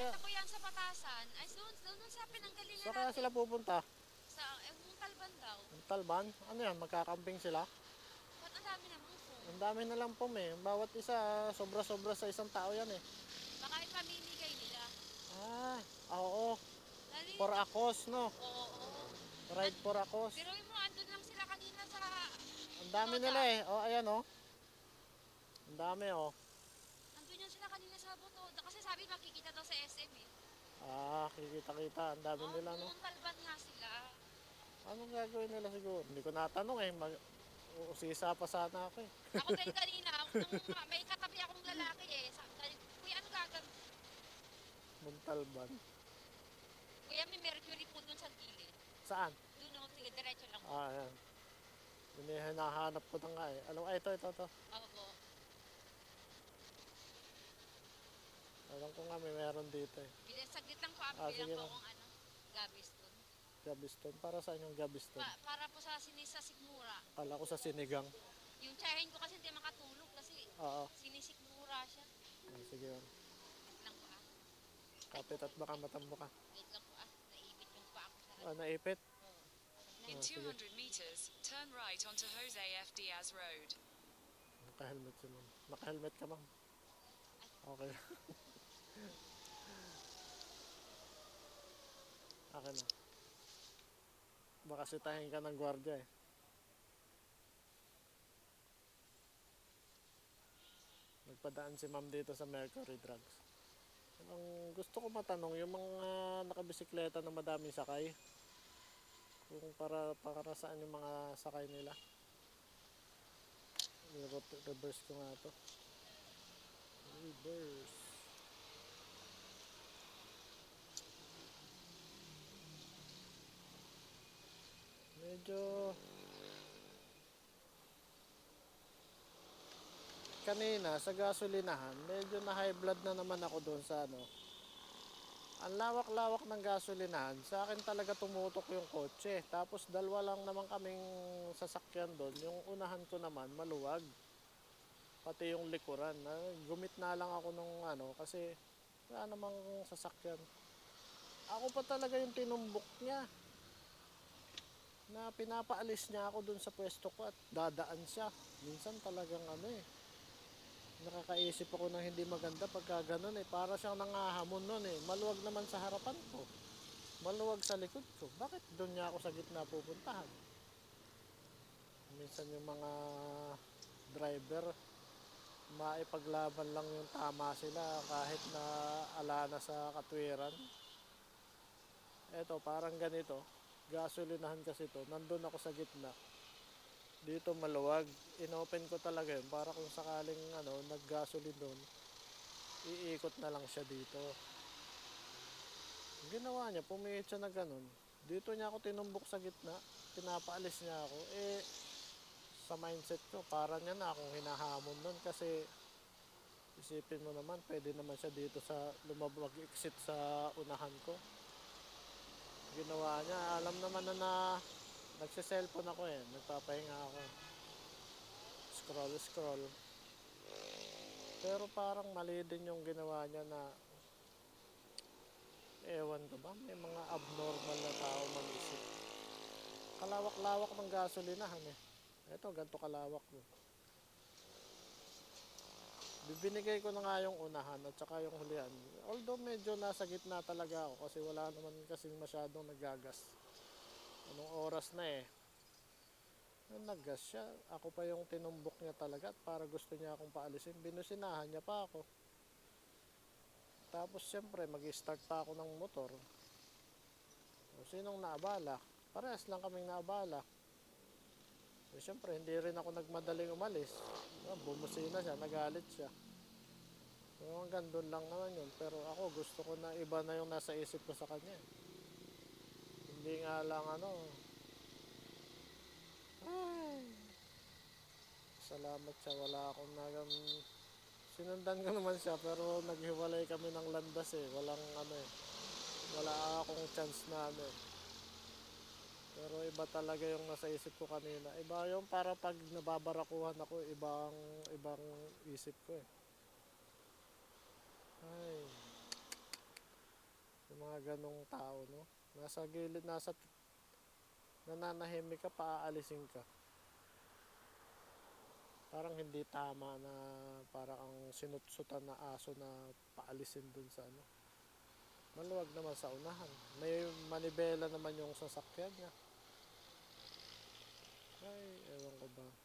nakita ko yan sa Batasan. Ay, doon sa pinanggalingan Saan kaya natin. sila pupunta? Sa, Talban daw. Talban? Ano yan? Magkakamping sila? Ba't ang dami namang phone? Ang dami na lang po eh. Bawat isa, sobra-sobra sa isang tao yan eh. Baka ipamimigay nila. Ah, oo. For Nalilito. Akos, no? Oo, oo. Ride for Akos. Biruin mo, andun lang sila kanina sa Ang dami nila Botoda. eh. Oh, ayan oh. Ang dami oh. Andun yan sila kanina sa Botoda. Kasi sabi makikita daw sa SM eh. Ah, kikita-kita. Ang dami Oo, nila no. buong Talban nga sila. Anong gagawin nila siguro? Hindi ko natanong eh. Usisa pa sana ako eh. Ako din kanina, nung may katabi akong lalaki eh. Kuya, ano gagawin? Muntalban. Kuya, may mercury po dun sa gilid. Saan? Doon o, sige, diretso lang po. Ah, ayan. Yun yung hinahanap ko na nga eh. Alam, ay, ito. Opo. Alam ko nga may meron dito eh. Saglit lang po, Sige bilang po lang. akong Gabiston. Gabiston. Para saan yung Gabiston? Para po sa Sigmura. Kala ko sa sinigang. Yung tsahin ko kasi hindi makatulog kasi Oo. sinisikmura siya. Sige lang. Wait lang po Kapit at baka matambo ka. Wait lang po naipit yung pa ako sa Naipit? In 200 meters, turn right onto Jose F. Diaz Road. Naka-helmet si ma'am. Naka-helmet ka ma'am. Okay. Akin na. Baka sitahin ka ng gwardiya eh. Nagpadaan si ma'am dito sa Mercury Drugs. Ang gusto ko matanong, yung mga nakabisikleta na madaming sakay, kung para saan yung mga sakay nila. Reverse ko nga to. Reverse. Medyo kanina sa gasolinahan, medyo na high blood na naman ako doon sa ano. Ang lawak-lawak ng gasolinahan, sa akin talaga tumutok yung kotse. Tapos dalawa lang naman kaming sasakyan doon. Yung unahan ko naman maluwag. Pati yung likuran. Gumit na lang ako nung ano kasi wala namang sasakyan. Ako pa talaga yung tinumbok niya. Na pinapaalis niya ako doon sa pwesto ko at dadaan siya. Minsan talagang ano eh. Nakakaisip ako ng hindi maganda pagka ganun eh. Para siyang nangahamon nun eh. Maluwag naman sa harapan ko. Maluwag sa likod ko. Bakit doon niya ako sa gitna pupuntahan? Minsan yung mga driver, maipaglaban lang yung tama sila kahit na ala na sa katwiran. Eto, parang ganito. Gasolinahan kasi to. Nandun ako sa gitna. Dito maluwag, inopen ko talaga yun para kung sakaling naggasolin doon, iikot na lang siya dito. Ginawa niya, pumihit siya na ganun. Dito niya ako tinumbok sa gitna, pinapaalis niya ako. Sa mindset ko, para niya na akong hinahamon nun kasi isipin mo naman, pwede naman siya dito sa lumabag exit sa unahan ko. Ginawa niya, alam naman na nagsiselfone ako eh, nagpapahinga ako. Scroll. Pero parang mali din yung ginawa niya na ewan ko ba, may mga abnormal na tao mag-isip. Kalawak-lawak ng gasolinahan eh. Ito, ganito kalawak mo. Bibinigay ko na nga yung unahan at saka yung hulihan. Although medyo nasa gitna talaga ako kasi wala naman kasing masyadong nagagas. Anong oras na eh. Naggas siya. Ako pa yung tinumbok niya talaga at para gusto niya akong paalisin. Binusinahan niya pa ako. Tapos siyempre mag-start pa ako ng motor. O, sinong naabala? Parehas lang kaming naabala. So, siyempre hindi rin ako nagmadaling umalis. Bumusina siya, nagalit siya. So, hanggang doon lang naman yun. Pero ako gusto ko na iba na yung nasa isip ko sa kanya. Hindi nga lang ay, salamat siya, wala akong sinundan ko naman siya pero naghiwalay kami ng landas eh. Walang wala akong chance na Pero iba talaga yung nasa isip ko kanina. Iba yung para pag nababarakuhan ako, ibang isip ko eh. Ay. ganong tao, no? Nasa gilid, nananahimik ka, paaalisin ka. Parang hindi tama na parang ang sinutsutan na aso na paalisin dun sa ano. Maluwag naman sa unahan. May manibela naman yung sasakyan niya. Ay, ewan ko ba.